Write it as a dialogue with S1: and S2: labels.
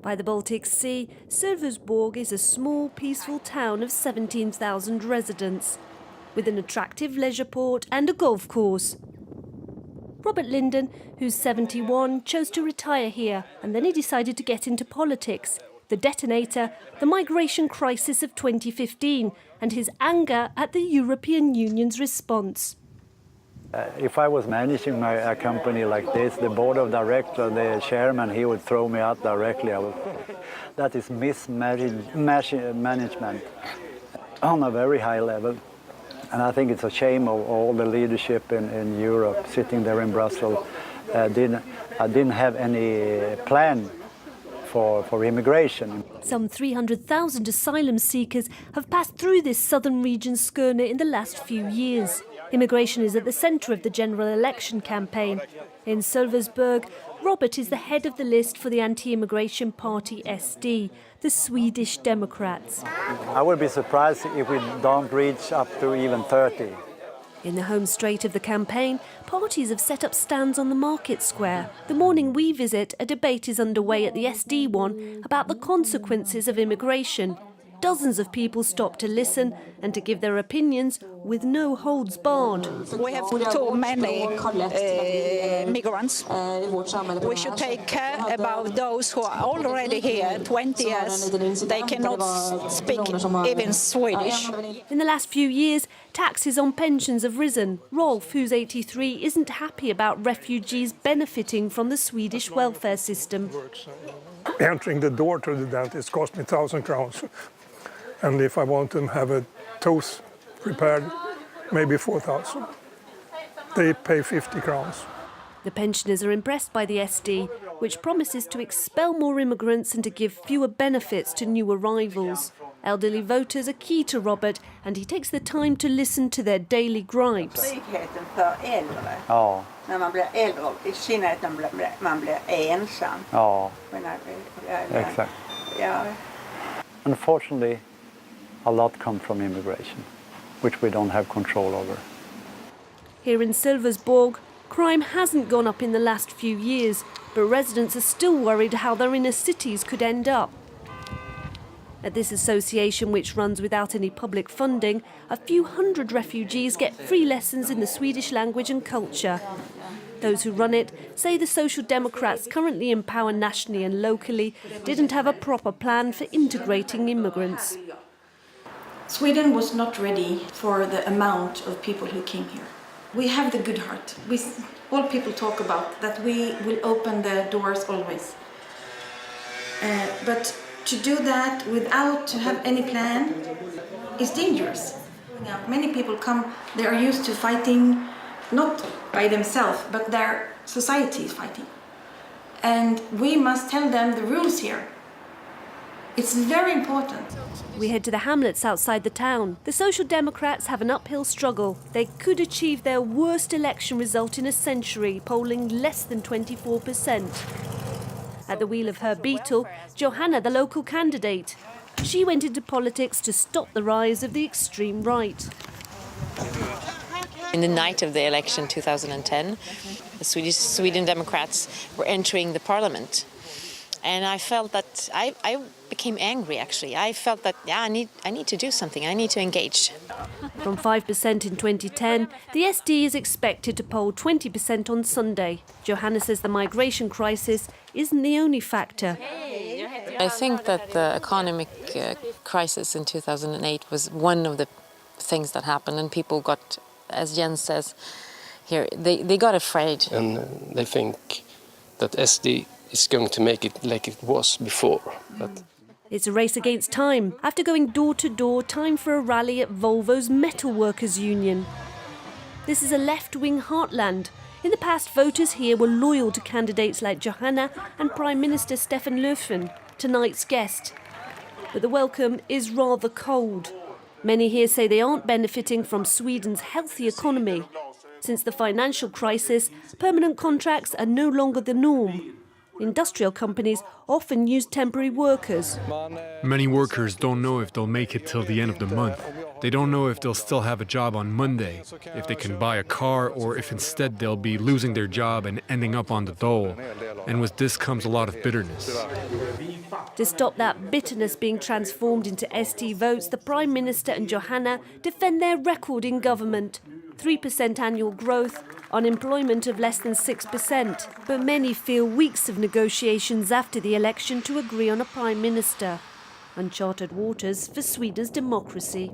S1: By the Baltic Sea, Sölvesborg is a small, peaceful town of 17,000 residents, with an attractive leisure port and a golf course. Robert Linden, who's 71, chose to retire here, and then he decided to get into politics. The detonator, the migration crisis of 2015, and his anger at the European Union's response.
S2: If I was managing a company like this, the board of directors, the chairman, he would throw me out directly. That is mismanagement on a very high level. And I think it's a shame of all the leadership in Europe sitting there in Brussels. Didn't have any plan for immigration.
S1: Some 300,000 asylum seekers have passed through this southern region Skåne in the last few years. Immigration is at the centre of the general election campaign. In Sölvesborg, Robert is the head of the list for the anti-immigration party SD, the Swedish Democrats.
S2: I would be surprised if we don't reach up to even 30.
S1: In the home straight of the campaign, parties have set up stands on the market square. The morning we visit, a debate is underway at the SD one about the consequences of immigration. Dozens of people stop to listen and to give their opinions with no holds barred.
S3: We have too many migrants. We should take care about those who are already here 20 years. They cannot speak even Swedish.
S1: In the last few years, taxes on pensions have risen. Rolf, who's 83, isn't happy about refugees benefiting from the Swedish welfare system.
S4: Entering the door to the dentist cost me 1,000 crowns. And if I want to have a tooth repaired, maybe 4,000. They pay 50 crowns.
S1: The pensioners are impressed by the SD, which promises to expel more immigrants and to give fewer benefits to new arrivals. Elderly voters are key to Robert, and he takes the time to listen to their daily gripes.
S2: Oh.
S5: När man blir äldre, i synnerhet när man blir ensam.
S2: Oh. Exactly.
S5: Ja.
S2: Unfortunately, a lot come from immigration, which we don't have control over.
S1: Here in Sölvesborg, crime hasn't gone up in the last few years, but residents are still worried how their inner cities could end up. At this association, which runs without any public funding, a few hundred refugees get free lessons in the Swedish language and culture. Those who run it say the Social Democrats, currently in power nationally and locally, didn't have a proper plan for integrating immigrants.
S6: Sweden was not ready for the amount of people who came here. We have the good heart. All people talk about that we will open the doors always. But to do that without to have any plan is dangerous. Many people come, they are used to fighting not by themselves, but their society is fighting. And we must tell them the rules here. It's very important.
S1: We head to the hamlets outside the town. The Social Democrats have an uphill struggle. They could achieve their worst election result in a century, polling less than 24%. At the wheel of her beetle, Johanna, the local candidate. She went into politics to stop the rise of the extreme right.
S7: In the night of the election 2010, the Sweden Democrats were entering the parliament. And I felt that I became angry, actually. I felt that, I need to do something. I need to engage.
S1: From 5% in 2010, the SD is expected to poll 20% on Sunday. Johanna says the migration crisis isn't the only factor.
S7: I think that the economic crisis in 2008 was one of the things that happened, and people got, as Jens says here, they got afraid.
S8: And they think that SD is going to make it like it was before. But
S1: it's a race against time. After going door to door, time for a rally at Volvo's Metal Workers Union. This is a left-wing heartland. In the past, voters here were loyal to candidates like Johanna and Prime Minister Stefan Löfven, tonight's guest. But the welcome is rather cold. Many here say they aren't benefiting from Sweden's healthy economy. Since the financial crisis, permanent contracts are no longer the norm. Industrial companies often use temporary workers.
S9: Many workers don't know if they'll make it till the end of the month. They don't know if they'll still have a job on Monday, if they can buy a car, or if instead they'll be losing their job and ending up on the dole. And with this comes a lot of bitterness.
S1: To stop that bitterness being transformed into ST votes, the Prime Minister and Johanna defend their record in government. 3% annual growth, unemployment of less than 6%. But many feel weeks of negotiations after the election to agree on a Prime Minister. Uncharted waters for Sweden's democracy.